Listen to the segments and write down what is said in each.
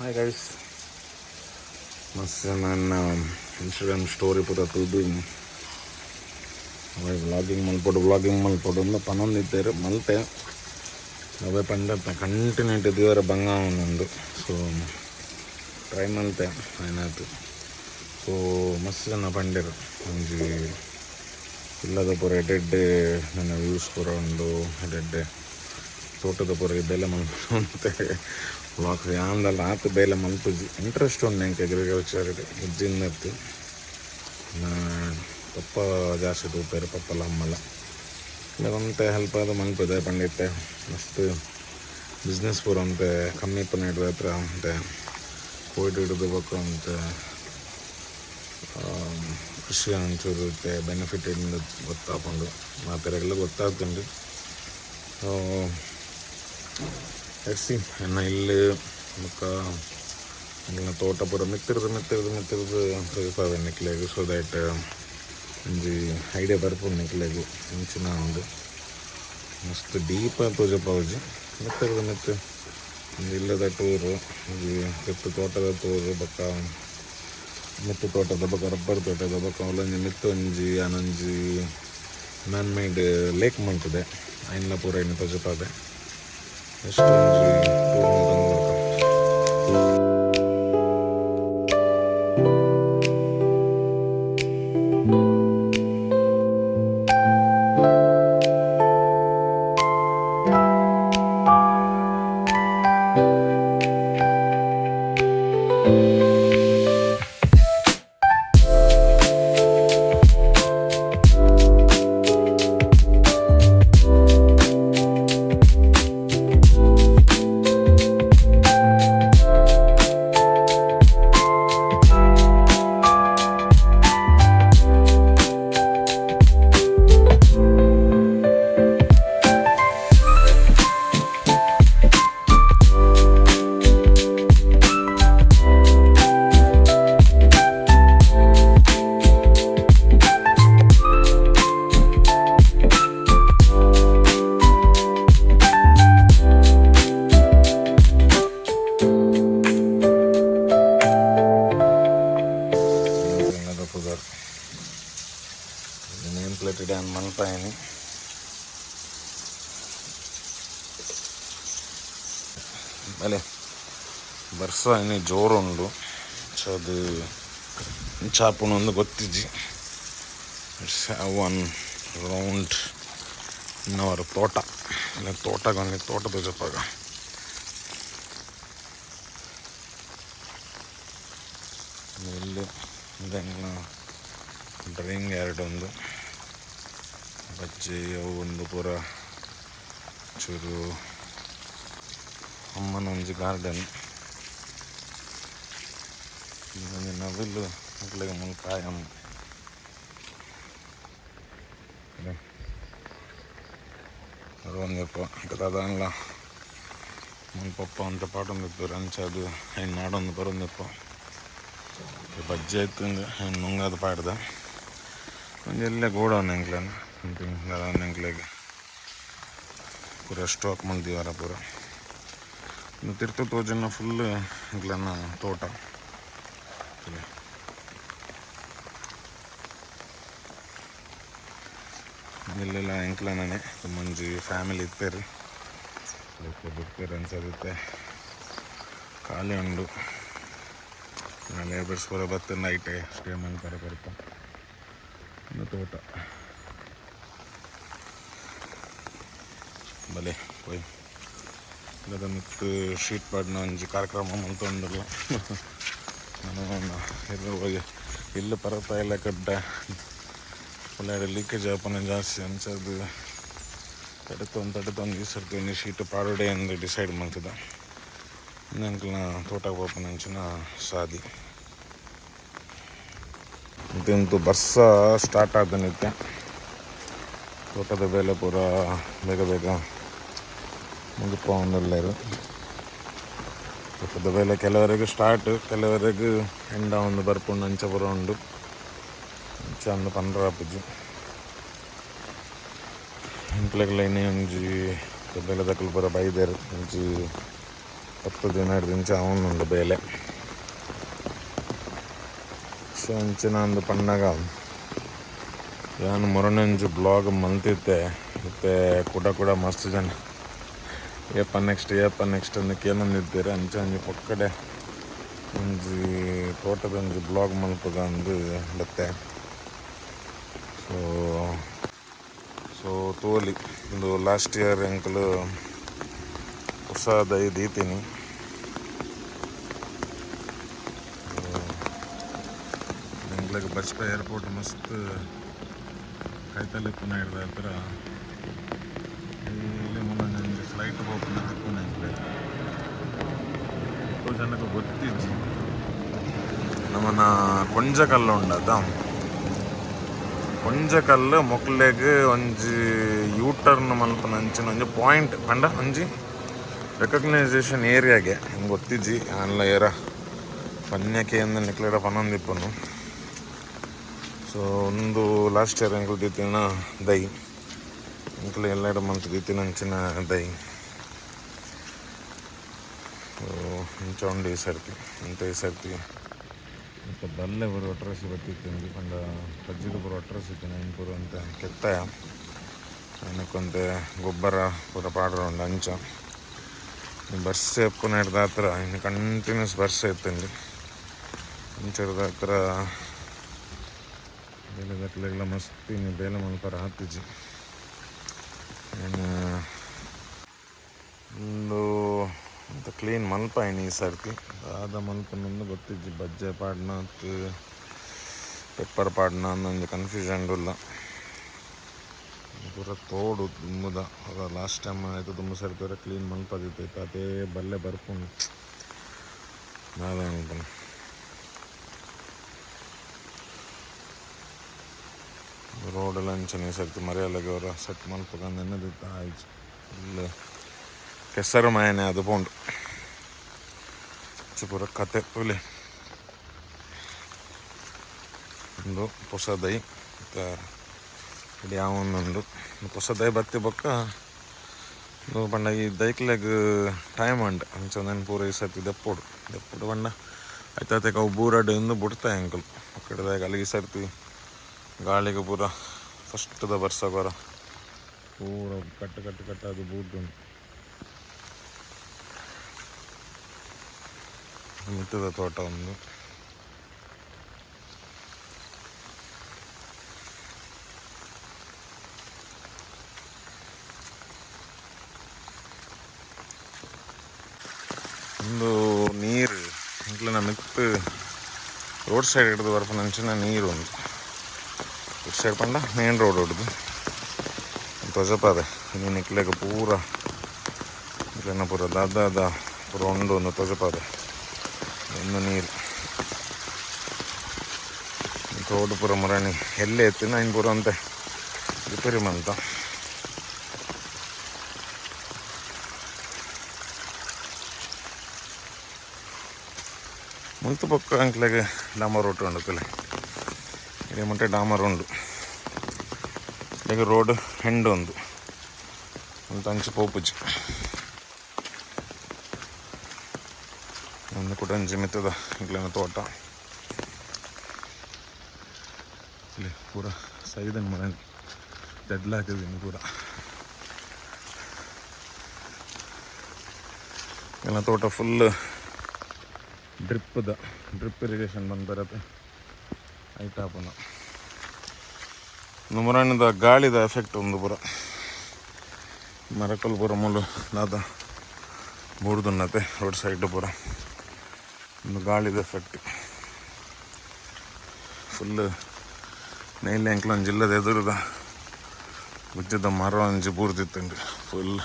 Hi guys, ಮಸ್ತ್ ನನ್ನ Instagram story ಪೂರ ತುದು ಅವೇ ವ್ಲಾಗಿಂಗ್ ಮಲ್ಪೊಡು ಒಂದು ಪನೊಂದಿದ್ದೇರು ಮಲ್ತೆ ಅವೇ ಪಂಡ ಕಂಟಿನ್ಯೂಟ್ ದೇವರ ಬಂಗ ಒಂದು ಸೊ ಟ್ರೈ ಮಲ್ತೆ ಆಯ್ನಾಯ್ತು. ಸೊ ಮಸ್ತ್ ಜನ ಪಂಡರು ಒಂಜಿ ಇಲ್ಲದ ಪೂರ ಎಡೆಡ್ಡೆ ನನ್ನ ವ್ಯೂಸ್ ಪೂರ ಉಂಡು. ಎಡೆಡ್ಡೆ ತೋಟದ ಪೂರ ಬೆಲೆ ಮಲ್ಪೆ ವ್ಲಾಗ್ಸ್ ಯಾಂದಲ್ಲ ಆತು ಬೇಲೆ ಮಲ್ಪುಜಿ ಇಂಟ್ರೆಸ್ಟ್ ಉಂಡು ಎಂಕ್ ಅಗ್ರಿಕಲ್ಚರ್ ಇಜ್ಜಿನ್ನತ್ತು ಪಪ್ಪ ಜಾಸ್ತಿ ತೂಪೇರು ಪಪ್ಪಲ ಅಮ್ಮಲ ಇಲ್ಲ ಒಂತೆ ಹೆಲ್ಪ್ ಆದ ಮಲ್ಪದೆ ಪಂಡಿತ್ತೆ ಮಸ್ತ್ ಬಿಸ್ನೆಸ್ ಪೂರ ಅಂತೆ ಕಮ್ಮಿ ಪನ್ನೆರಡು ಹತ್ರ ಅಂತೆ ಕೋವಿಡ್ ಹಿಡಿದು ಬೇಕು ಅಂತೆ ಕೃಷಿ ಒಂಚೂರು ಬೆನಿಫಿಟ್ ಇಂದ ಗೊತ್ತಾಕೊಂಡು ಮಾತೆರೆಲ್ಲ ಗೊತ್ತಾಗ್ತುಂಡು. ಎರ್ಸಿ ಎನ್ನ ಇಲ್ಲಿ ಮುಖ ಎಲ್ಲ ತೋಟ ಪೂರ ಮಿತ್ತಿರದು ತಿಳ್ಪಾವೆ ನಿಕ್ಲೆಗು ಸೊ ದ್ಯಾಟ್ ಒಂಜಿ ಐಡಿಯಾ ಬರ್ಪುಂಡು ನಿಕ್ಲೆಗು ಇಂಚಿನ ಉಂಡು ಮಸ್ತ್ ಡೀಪ್ ತೋಜಪ್ಪಾವುಜಿ ಮಿತ್ತು ಒಂದು ಇಲ್ಲದ ಟೂರು ಒಂಜಿ ಕೆತ್ತು ತೋಟದ ಟೂರು ಬೊಕ್ಕ ಮಿತ್ತು ತೋಟದ ಬೊಕ್ಕ ರಬ್ಬರ್ ತೋಟದ ಬೊಕ್ಕ ಅವಲೊಂಜಿ ಮಿತ್ತು ಒಂಜಿ ಆನೊಂಜಿ ಮ್ಯಾನ್ ಮೇಡ್ ಲೇಕ್ ಮಂತದೆ ಐನ್ಲ ಪೂರ ಇನ್ನು ತೋಜಪಾದೆ ಎಷ್ಟು ಒಂಜಿ ಟೂರ್ ನೇಮ್ ಪ್ಲೇಟ್ ಇಡೀ ಮಲ್ಪಾಯನಿ ಬಲೆ ಬರ್ಸ ಇನ್ನು ಜೋರುಂಡು ಸೊ ಅದು ಚಾಪುಣೊಂದು ಗೊತ್ತಿಜ್ಜಿ ಇಟ್ಸ್ ಒನ್ ರೌಂಡ್ ಇನ್ನವರ ತೋಟ ಇಲ್ಲ ತೋಟಗೊಂದು ತೋಟ ತೋಜಪ್ಪಾಗ ಇಲ್ಲಿ ಇದೆಲ್ಲ ಡ್ರಿಂಗ್ ಎರಡೊಂದು ಬಜ್ಜಿ ಅವು ಒಂದು ಪೂರ ಚೂರು ಅಮ್ಮನ ಒಂಜಿ ಗಾರ್ಡನ್ ಒಂದು ನವಿಲು ಮಕ್ಕಳಿಗೆ ಮುಲ್ಕಾಯ ಅಮ್ಮ ಒಂದಪ್ಪ ಅದಲ್ಲ ಮುಲ್ಪಪ್ಪ ಅಂತ ಪಾಟೊಂದಿತ್ತು ಅಂಚದು ಹೆಣ್ಣು ನಾಡೊಂದು ಬರೋಂದಪ್ಪ ಬಜ್ಜಿ ಆಯ್ತು ಹೆಣ್ಣು ನುಂಗಾದ ಪಾಡ್ದ ಒಂದು ಎಲ್ಲೇ ಗೋಡೌನ್ ಎಂಕ್ಲನ ಎಂಕ್ಲೆಗೆ ಪೂರ ಸ್ಟಾಕ್ ಮಲ್ದಿವಾರ ಪೂರ ಇನ್ನು ತಿರ್ತು ತೋಜನ ಫುಲ್ ಎಂಕ್ಲನ ತೋಟ ಇಲ್ಲೆಲ್ಲ ಎಂಕ್ಲನೇ ಮಂಜಿ ಫ್ಯಾಮಿಲಿ ಇತ್ತೇರಿ ಬಿಡ್ತೇರಿ ಅನ್ಸತ್ತೆ ಖಾಲಿ ಉಂಡು ಲೇಬರ್ಸ್ ಪೂರ ಬತ್ತ ನೈಟೇ ಸ್ಟೇ ಮಾಡ್ತಾರೆ ಕೊಡ್ತ ಇನ್ನು ತೋಟ ಬಲೆ ಹೋಯ್ ಇಲ್ಲದ ಮಿತ್ತು ಶೀಟ್ ಪಾಡ್ನ ಒಂಜಿ ಕಾರ್ಯಕ್ರಮ ಮಲ್ತೊಂಡಲ್ಲ ನಾನು ಹೋಗಿ ಇಲ್ಲಿ ಪರತ ಎಲ್ಲ ಕಡ್ಡ ಒಳ್ಳೆ ಲೀಕೇಜ್ ಆಪನ ಜಾಸ್ತಿ ಅನ್ಸದು ತಡೆತೊಂದು ಈ ಸರ್ತಿ ಒಂದು ಶೀಟ್ ಪಾಡೋಡೆ ಎಂದು ಡಿಸೈಡ್ ಮಾಡ್ತಿದ್ದ ನಂಗೆ ತೋಟ ಹೋಪನ ಅಂಚಿನ ಸಾದಿ ಇದಂತೂ ಬರ್ಸ ಸ್ಟಾರ್ಟ್ ಆದ ನಿತ್ಯ ತೋಟದ ಬೆಲೆ ಪೂರ ಬೇಗ ಮುಗಿಪ ಒಂದೆಲ್ಲರು ತೋಟದ ಬೆಲೆ ಕೆಲವರೆಗೂ ಸ್ಟಾರ್ಟ್ ಕೆಲವರೆಗೂ ಎಂಡ ಒಂದು ಬರ್ಪುಂಡು ಅಂಚ ಪೂರ ಉಂಡು ಅಂಚ ಒಂದು ಪಂಡ್ರಾಪುಜಿ ಇಂಪ್ಲೆಗ್ಲ ಇನ್ನೇ ಒಂಜಿ ಬೆಲೆ ದಕ್ಕಲು ಪೂರ ಬೈದೇರು ಒಂಜಿ 10-12 ಅವನುಂಡು ಬೇಲೆ ಸೊ ಅಂಚಿನ ಒಂದು ಪಂಡಗ ನಾನು ಮೊರನಂಜು ಬ್ಲಾಗ್ ಮಲ್ತಿದ್ದೆ ಮತ್ತು ಕೂಡ ಮಸ್ತ್ ಜನ ಏಪ ನೆಕ್ಸ್ಟ್ ಅಂದು ಕೇಳಂದಿದ್ದೀರಿ ಅಂಚೆ ಒಂಜಿ ಪಕ್ಕಡೆ ಒಂಜಿ ತೋಟದೊಂಜಿ ಬ್ಲಾಗ್ ಮಲ್ಪದ ಅಂದು ಬತ್ತೆ ಸೊ ತೋಲಿ ಒಂದು ಲಾಸ್ಟ್ ಇಯರ್ ಎಂಕಲು ಹೊಸದ ದೀತೀನಿ ಎಂಕ್ಲಿಗೆ ಬಸ್ ಏರ್ಪೋರ್ಟ್ ಮಸ್ತ್ ಕೈತಲಿಪ್ಪುನ ಹಿಡ್ದ ಹತ್ರ ಇಲ್ಲಿ ಮುಂದೊಂದು ಫ್ಲೈಟ್ ಹೋಗ್ಪುನ ತಿಪ್ಪುನ ಎಂಕ್ಲೆ ಎಷ್ಟೋ ಜನಕ್ಕೆ ಗೊತ್ತಿಜ್ಜಿ ನಮ್ಮನ ಕೊಂಜಕಲ್ಲು ಉಂಡದ ಕೊಂಜಕಲ್ಲು ಮೊಕ್ಲೆಗ್ ಒಂಜಿ ಯೂಟರ್ನ್ ಮಲ್ಪನ ಅಂಚಿನ ಒಂಜಿ ಪಾಯಿಂಟ್ ಪಂಡ ಒಂಜಿ ರೆಕಗ್ನೈಸೇಷನ್ ಏರಿಯಾಗೆ ಹಿಂಗೆ ಗೊತ್ತಿಜ್ಜಿ ಆನ್ಲ ಏರ ಪನ್ಯಕ್ಕೆ ಎಂದು ನಿಕ್ಲೆರ ಪನೊಂದಿಪ್ಪನು ಸೊ ಒಂದು ಲಾಸ್ಟ್ ಇಯರ್ ಎಂಕ್ಲು ದಿತ್ತಿನ ದೈ ಎಂಕ್ಲು ಎಲ್ಲೆಡೆ ಮಂತ್ ದಿತ್ತಿನ ಅಂಚಿನ ದೈ ಸೊ ಇಂಚ ಉಂಡು ಈ ಸರ್ತಿ ಮತ್ತು ಬಲ್ಲೆ ಬರೋ ಅಟ್ರಸಿ ಬರ್ತಿತ್ತು ಪಂಡ ಪಜ್ಜಿದು ಬರೋ ಅಟ್ರಸಿ ಇತ್ತು ನಾನು ಪೂರ ಅಂತ ಕೆತ್ತಾಯ ಏನಕ್ಕಂತೆ ಗೊಬ್ಬರ ಪೂರ ಪಾಡ್ರ ಉಂಡು ಅಂಚ ಬರ್ಸೆ ಎಪ್ಪುನ ಹಿಡ್ದ ಹತ್ರ ಇನ್ನು ಕಂಟಿನ್ಯೂಸ್ ಬರ್ಸೆ ಇತ್ತಂడి ಅಂಚ ಹಿಡ್ದ ಹತ್ರ ಬೇಲೆ ದಕ್ಲೆಲ್ಲ ಮಸ್ತ್ ಇನ್ನು ಬೇಲೆ ಮಲ್ಪರ ಹತ್ತಿಜಿ ಏನು ಒಂದು ಅಂತ ಕ್ಲೀನ್ ಮಲ್ಪ ಈ ಸರ್ತಿ ಆದ ಮಲ್ಪನೊಂದು ಗೊತ್ತಿಜ್ಜಿ ಬಜ್ಜೆ ಪಾಡ್ನ ಪೆಪ್ಪರ್ ಪಾಡ್ನ ಅನ್ನೊಂದು ಕನ್ಫ್ಯೂಷನ್ ಇಲ್ಲ ಪೂರ ತೋಡು ದುಮ್ಮದ ಅದ ಲಾಸ್ಟ್ ಟೈಮ್ ಆಯಿತು ತುಂಬ ಸರ್ತಿ ಕ್ಲೀನ್ ಮಲ್ಪದಿತ್ತು ಅದೇ ಬಲ್ಲೆ ಬರ್ಪುಂಡು ನಾವೇ ಅನ್ಪನು ರೋಡೆಲ್ಲ ಅಂಚನೆ ಸರ್ತಿ ಮರೆಯಲ್ಲಾಗಿ ಅವರ ಸೆಟ್ ಮಲ್ಪಕಂದು ಎನ್ನದಿತ್ತು ಆಯ್ತು ಫುಲ್ ಕೆಸರು ಮಯನೆ ಅದು ಪೋಂಡು ಪೂರ ಕತೆ ಒಲೆ ಒಂದು ಹೊಸ ದೈ ಮತ್ತು ಇಡೀ ಯಾವೊಂದುಂಡು ಹೊಸ ದೈ ಬತ್ತಿ ಬೊಕ್ಕ ಪಂಡ ಈ ದೈಕ್ಲೆಗ್ ಟೈಮ್ ಅಂಡ್ ಅಂಚೊಂದೇನು ಪೂರ ಈ ಸರ್ತಿ ದೆಪ್ಪೋಡು ಪಂಡ ಆಯ್ತಾತಕ್ಕೆ ಅವು ಬೂರಡು ಇಂದು ಬಿಡ್ತಾಯಿ ಅಂಕಲ್ ಕಡೆದಾಗ ಅಲ್ಲಿಗೆ ಈ ಸರ್ತಿ ಗಾಳಿಗೆ ಪೂರ ಫಸ್ಟ್ದ ಬರ್ಸ ಬರ ಪೂರ ಕಟ್ಟು ಅದು ಬೂಟುಂಟು ಮಿತ್ತದ ತೋಟ ಒಂದು ನೀರು ಇಂಕ್ಲಿನ ಮಿತ್ತು ರೋಡ್ ಸೈಡ್ ಹಿಡಿದು ಬರ್ಪನ ಅಂಚಿನ ನೀರು ಒಂದು ರೋಡ್ ಸೈಡ್ ಪಂಡ ಮೇನ್ ರೋಡ್ ಹೊಡ್ದು ತೊಜಪದೆ ಇನ್ನು ನಿಕ್ಲೆಗೆ ಪೂರ ಇಕ್ಲೆನ ಪೂರ ದಾದ ಪೂರ ಒಂದು ತೊಜಪದೆ ಒಂದು ನೀರು ತೋಡು ಪೂರ ಮರಣಿ ಎಲ್ಲೇ ಎತ್ತಿನ ಇನ್ನು ಪೂರ ಅಂತೆ ರಿಪೇರಿ ಮಂತ ಮುಂತು ಪಕ್ಕ ಅಂಕ್ಲೆಗೆ ಡಾಮರ್ ರೋಡ್ ಉಂಡು ಕಲೆ ಇಡೀ ಮುಂಟೆ ಡಾಮರ್ ಉಂಡು ಈಗ ರೋಡ್ ಹೆಂಡು ಒಂದು ಅಂಚು ಪೋಪುಜಿ ಒಂದು ಕೂಡ ಅಂಚಿ ಮಿತ್ತದ ಇಂಕ್ಲಿನ ತೋಟ ಇಲ್ಲಿ ಪೂರ ಸೈದನ್ ಮನೆ ತೆಡ್ಲಾಕಿದ್ದೀನಿ ಪೂರ ಎಲ್ಲ ತೋಟ ಫುಲ್ ಡ್ರಿಪ್ ಇರಿಗೇಷನ್ ಬಂದು ಬರತ್ತೆ ಐಟಾಪನ ನುಮರಾಣಿದ ಗಾಳಿದ ಎಫೆಕ್ಟ್ ಒಂದು ಪೂರ ಮರಕಲ್ ಪೂರ ಮುಳ್ಳು ದಾದ ಬೂಡ್ದುನ್ನತೆ ರೋಡ್ ಸೈಡ್ ಪೂರ ಒಂದು ಗಾಳಿದ ಎಫೆಕ್ಟ್ ಫುಲ್ ನೈಲ್ ಎಂಕ್ಲೊಂದು ಜಿಲ್ಲದ ಎದುರುದ ಗುಜ್ಜದ ಮರ ಒಂಜಿ ಬೂರ್ದಿತ್ತಂಡಿ ಫುಲ್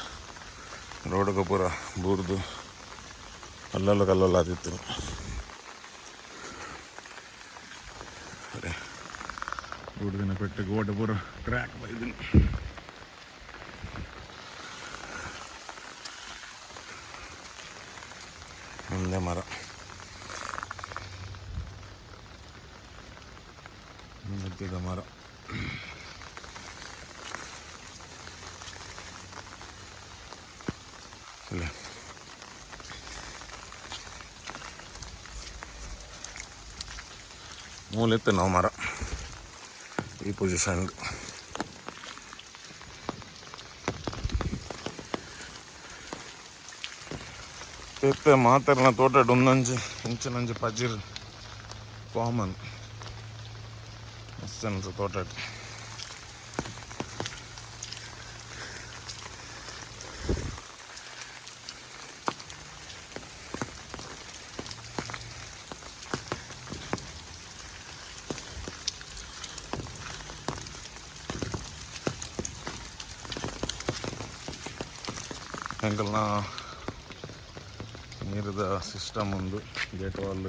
ರೋಡ್ಗೆ ಪೂರ ಬೂರ್ದು ಕಲ್ಲಲ್ಲ ಆದಿತ್ತು ಬೂರ್ದಿನ ಪೆಟ್ಟು ಗೋಡೆ ಪೂರ ಕ್ರ್ಯಾಕ್ ಬೈದಿನಿ ಒಂದೇ ಮರ ಮಧ್ಯದ ಮರ ಇಲ್ಲ ಮೂಲಿತ್ತು ನಾವು ಮರ ಈ ಪೊಸಿಷನ್ ಇತ್ತೆ ಮಾತಾಡಿನ ತೋಟ ಒಂದಂಜು ಇಂಚಿನಂಜು ಪಜಿರ್ ಕಾಮನ್ ಮಸ್ತ್ ಅನ್ಸ ತೋಟ ಎಂಕಲ್ನ ನೀರದ ಸಿಸ್ಟಮ್ ಒಂದು ಗೇಟ್ ವಾಲ್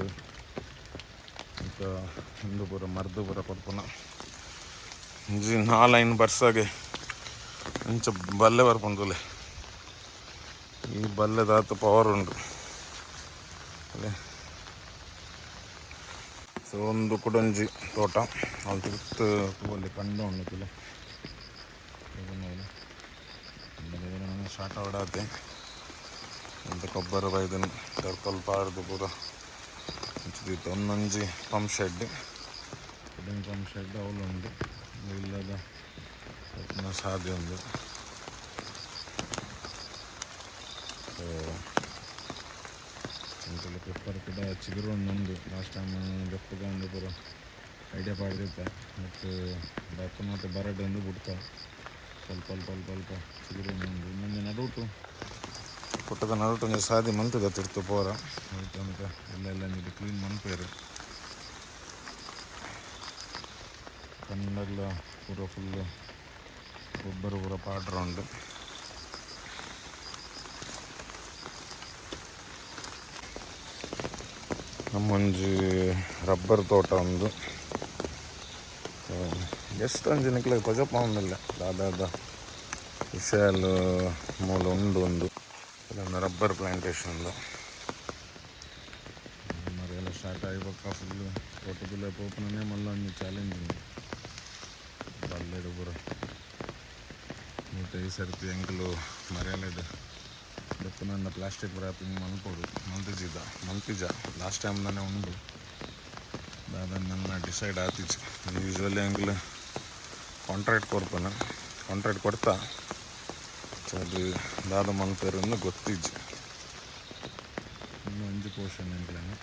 ఇంకా ಹಿಂದೂ ಪೂರ ಮರ್ದು ಪೂರ ಕೊಡ್ಪುನ ಇಂಜಿ 4 ಬರ್ಸಾಗೆ ಇಂಚ ಬಲ್ಲೆ ಬರ್ಪುಂಡುಲೆ ಈ ಬಲ್ಲೆದಾತ ಪವರ್ ಉಂಡು ಅಲ್ಲೇ ಸೊ ಒಂದು ಕುಡಂಜಿ ತೋಟ ಅಲ್ಲಿ ತಿರುತ್ತು ಅಲ್ಲಿ ಕಂಡು ಉಂಡುತ್ತಲೆ ಸ್ಟಾರ್ಟ್ ಆಡಾತೆ ಅಂತ ಕೊಬ್ಬರಿ ಬೈದನು ಟರ್ಕಲ್ ಪಾರ್ದು ಪೂರ ಇಂಚಿದಿತ್ತು ಒಂದೊಂಜಿ ಪಂಪ್ ಶೆಡ್ ಕುಡಂಜಿ ಪಂಪ್ ಶೆಡ್ ಅವಳುಂಡು ಇಲ್ಲದ ಸಾಧ್ಯ ಉಂಡು ಸೊ ಇಂತಲ್ಲಿ ಪೆಪ್ಪರ್ ಕೂಡ ಚಿಗುರು ಒಂದೊಂದು ಲಾಸ್ಟ್ ಟೈಮ್ ಬೆಪ್ಪಗ ಒಂದು ಪೂರ ಐಡಿಯಾ ಪಾಡ್ದಿತ್ತ ಮತ್ತು ದಪ್ಪ ಮತ್ತು ಬರಡ್ ಒಂದು ಬಿಡ್ತ ಸ್ವಲ್ಪ ಅಲ್ಪ ಅಲ್ಪ ಅಲ್ಪ ಚಿಗುರು ಒಂದೊಂದು ಇನ್ನೊಂದು ನಡುಟು ಪುಟ್ಟದ ನಡುಟು ಒಂದು ಸಾದಿ ಮಂತದ ತಿರ್ತು ಪೋರ ಅದಕ್ಕೆ ಅಂತ ಎಲ್ಲೆಲ್ಲ ನೀರು ಕ್ಲೀನ್ ಮನ್ಪೇರು ಕಣ್ಣೆಲ್ಲ ಪೂರ ಫುಲ್ಲು ಗೊಬ್ಬರ ಪೂರ ಪಾಡ್ರ ಉಂಡು ನಮ್ಮೊಂಜಿ ರಬ್ಬರ್ ತೋಟ ಒಂದು ಎಷ್ಟು ಅಂಜನಿಕ್ಲೆ ಪಜಪ್ಪ ಒಂದಿಲ್ಲ ದಾದಾದ ವಿಷಯಲು ಮೂಲ ಉಂಡು ಒಂದು ಇದೊಂದು ರಬ್ಬರ್ ಪ್ಲಾಂಟೇಶನ್ ಮರೆಯೆಲ್ಲ ಸ್ಟಾರ್ಟ್ ಆಗಿಬೇಕಾ ಫುಲ್ಲು ತೋಟದಲ್ಲೇ ಪೋಪನೇ ಮಲ್ಲ ಒಂದು ಚಾಲೆಂಜ್ ಉಂಟು ಬಲ್ಲೆಡು ಪೂರ ಮೂಟೆ ಈ ಸರ್ತಿ ಎಂಕಲು ಮರೆಯಲೆಡು ದಪ್ಪನ ಪ್ಲಾಸ್ಟಿಕ್ ರ್ಯಾಪಿಂಗ್ ಮಲ್ಪೋಡು ಮಂತಿಜ ಲಾಸ್ಟ್ ಟೈಮ್ ನಾನೇ ಉಂಡು ದಾದ ನನ್ನ ಡಿಸೈಡ್ ಆತಿಜ್ ಯೂಶ್ವಲಿ ಎಂಕಲು ಕಾಂಟ್ರಾಕ್ಟ್ ಕೊಡ್ತಾನೆ ಕಾಂಟ್ರಾಕ್ಟ್ ಕೊಡ್ತಾ ಅದು ದಾದ ಮಲ್ಪೇರನ್ನು ಗೊತ್ತಿಜ್ಜು ಇನ್ನು ಒಂಜು ಪೋರ್ಷನ್ ಎಂಕ್ಲೇನು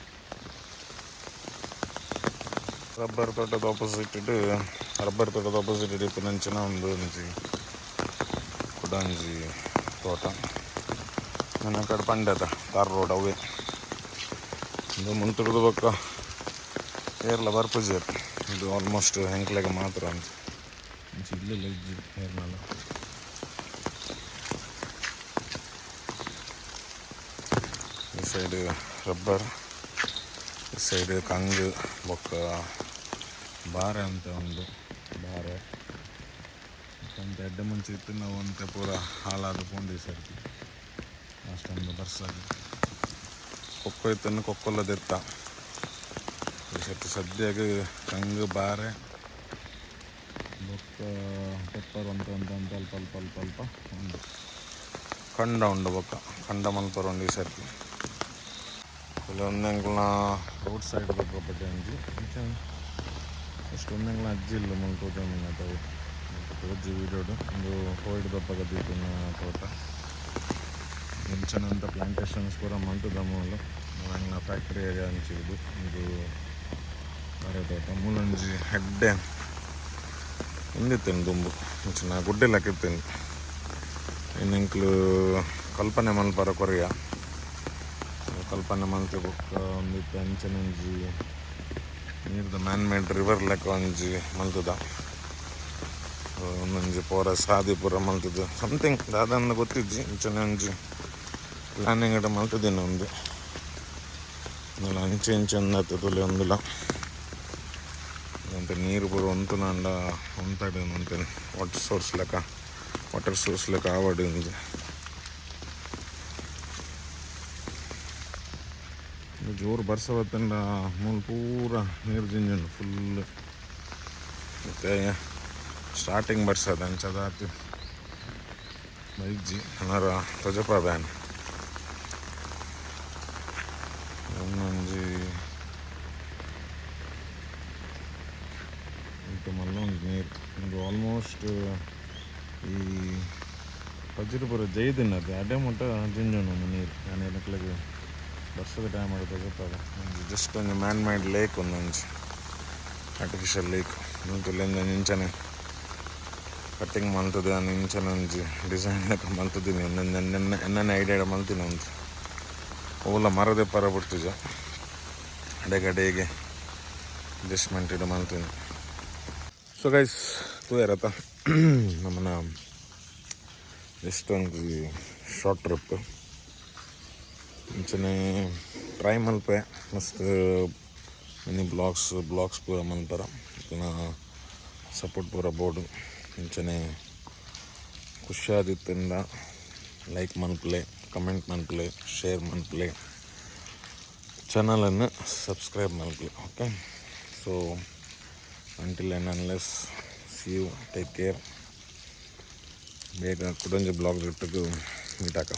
ರಬ್ಬರ್ ತೋಟದ ಆಪೋಸಿಟ್ ಇಪ್ಪನಂಚಿನ ಒಂದು ಒಂಜಿ ಕುಡಂಜಿ ತೋಟ ನನ್ನ ಕಡೆ ಪಂಡ್ಯದ ತಾರ್ ರೋಡ್ ಅವೇ ಇದು ಮುಂತುಡ್ದು ಬೊಕ್ಕ ಏರ್ಲ ಬರ್ಪುಜೇರು ಇದು ಆಲ್ಮೋಸ್ಟ್ ಹೆಂಕ್ಲೆಗೆ ಮಾತ್ರ ಅಂತ ಇಲ್ಲೆಲ್ಲ ಇಜ್ಜಿ ಏರ್ನಲ್ಲ ಈ ಸೈಡ್ ರಬ್ಬರ್ ಈ ಸೈಡ್ ಕಂಗು ಬೊಕ್ಕ ಬಾರೆ ಅಂತ ಒಂದು ಬಾರೆ ಅಂತ ಎಡ್ಡೆ ಮುಂಚೆ ಇತ್ತು ನಾವು ಅಂತ ಪೂರ ಹಾಳಾದ ಪೋಂಡಿ ಸರ್ತಿ ಲಾಸ್ಟ್ ಟೈಮ್ ಬರ್ಸಾಗಿ ಕೊಕ್ಕೋ ಇತ್ತನ್ನು ಕೊಕ್ಕೊಲ್ಲದೆತ್ತ ಈ ಸರ್ತಿ ಸದ್ಯಕ್ಕೆ ಕಂಗು ಬಾರೆ ಬೊಕ್ಕ ಪೆಪ್ಪರ್ ಅಂತ ಅಲ್ಪ ಉಂಡು ಕಂಡ ಉಂಡು ಬೊಕ್ಕ ಕಂಡ ಮಲ್ಪರ ಉಂಡು ಈ ಸರ್ತಿ ಇಲ್ಲಿ ಒಂದೆಂಕ್ಲ ರೋಡ್ ಸೈಡ್ ಪ್ರಾಪರ್ಟಿ ಅಂಜಿ ಅಷ್ಟು ಒಂದೆಂಕ್ಲ ಅಜ್ಜಿಲ್ಲ ಮಲ್ಕೋತ ತಾವು ತೋಜಿ ವೀಡಿಯೋಡು ಒಂದು ಹೋಯ್ಡ್ ದಪ್ಪಗ ದೀಪಿನ ತೋಟ ಮುಂಚೆನಂತ ಪ್ಲಾಂಟೇಶನ್ಸ್ ಪೂರ ಮಲ್ತದ ಮೂಲು ನನ್ನ ಫ್ಯಾಕ್ಟ್ರಿ ಏರಿಯಾ ಅಂಚಿದ್ದು ಇದು ಬಾರೆ ತೋಟ ಮೂಲಂಜಿ ಹೆಡ್ಡೆ ಒಂದಿತ್ತೇನು ದುಂಬು ಮುಂಚಿನ ಗುಡ್ಡೆಲ್ಲಕ್ಕಿತ್ತೇನು ಇನ್ನೆಂಕ್ಲು ಕಲ್ಪನೆ ಮಲ್ಪರ ಕೊರೆಯ ಕಲ್ಪನೆ ಮಲ್ತಿ ಬೊಕ್ಕ ಒಂದಿತ್ತು ಅಂಚನಂಜಿ ನೀರ್ದ ಮ್ಯಾನ್ ಮೇಡ್ ರಿವರ್ ಲೆಕ್ಕ ಒಂಜಿ ಮಲ್ತದ ಒಂದೊಂಜಿ ಪೂರ ಸಾದಿ ಪೂರ ಮಲ್ತದ ಸಮಥಿಂಗ್ ದಾದಂದು ಗೊತ್ತಿಜ್ಜಿ ಇಂಚನೆ ಒಂಜಿ ಪ್ಲಾನಿಂಗ್ ಅಟ ಮಲ್ತದೇನು ಒಂದು ಅಂಚೆ ಅಂದತ್ತ ತುಲೆ ಒಂದಿಲ್ಲ ಅಂತ ನೀರು ಪೂರ ಒಂತು ನಾಂಡ ಒಂತಾಡು ಅಂತೇನೆ ವಾಟರ್ ಸೋರ್ಸ್ ಲೆಕ್ಕ ಆವಾಡು ಒಂದು ಜೋರು ಬರ್ಸ ಬತ್ತಂಡ ಮೂಲ ಪೂರ ನೀರು ಜಿಂಜುಂಡು ಫುಲ್ ಮತ್ತು ಸ್ಟಾರ್ಟಿಂಗ್ ಬರ್ಸದ ಅಂಚದಾತು ಬೈಜ್ಜಿ ಅನಾರ ರಜಪ ಬ್ಯಾನ್ ಒಂದೊಂಜಿ ಬಟ್ ಮಲ್ಲ ಒಂದು ನೀರು ಒಂದು ಆಲ್ಮೋಸ್ಟ್ ಈ ಪಜ್ಜಿರು ಪೂರ ಜೈದಿನದು ಅದೇ ಮಟ್ಟ ಜಿಂಜುನು ನೀರು ನಾನು ಏನಕ್ಲಾಗ ವರ್ಷದ ಟೈಮ್ ಆಗುತ್ತೆ ಗೊತ್ತಾಗ ಜಸ್ಟ್ ಒಂದು ಮ್ಯಾನ್ ಮೇಡ್ ಲೇಕ್ ಒಂದೊಂದು ಆರ್ಟಿಫಿಷಿಯಲ್ ಲೇಕ್ ನಿಂತುಲ್ಲಿಂದ ನಿಂಚನೆ ಕಟ್ಟಿಂಗ್ ಮಲ್ತದೆ ನಿಂಚನೆ ಒಂದು ಡಿಸೈನ್ ಮಲ್ತಿದ್ದೀನಿ ಒಂದೊಂದು ಎಣ್ಣೆ ಐಡಿಯಾ ಮಲ್ತೀನಿ ಒಂದು ಓಲ ಮರದೇ ಪರ ಬಿಡ್ತಿದ್ದ ಅಡೆಗಡೆಗೆ ಅಡ್ಜಸ್ಟ್ಮೆಂಟ್ ಇಡು ಮಲ್ತೀನಿ. ಸೊ ಗೈಸ್ ತೂಯಾರತ್ತ ನಮ್ಮನ್ನ ಎಷ್ಟೊಂದು ಶಾರ್ಟ್ ಟ್ರಿಪ್ ಮುಂಚೆನೇ ಟ್ರೈ ಮಲ್ಪೆ ಮಸ್ತ್ ಮಿನಿ ಬ್ಲಾಗ್ಸ್ ಪೂರ ಮಲ್ಪರ ಸಪೋರ್ಟ್ ಪೂರ ಬೋರ್ಡು ಮುಂಚೆನೇ ಖುಷಿಯಾದಿತ್ತಿಂದ ಲೈಕ್ ಮನ್ಪ್ಲೆ ಕಮೆಂಟ್ ಮನ್ಪ್ಲೆ ಶೇರ್ ಮನ್ಪ್ಲೆ ಚಾನಲನ್ನು ಸಬ್ಸ್ಕ್ರೈಬ್ ಮನ್ಪ್ಲೆ okay. So until and unless see you, take care. ಬೇಗ ಕುಡಂಜಿ ಬ್ಲಾಗ್ ಇಟ್ಟು ಮೀಟ್ ಹಾಕ.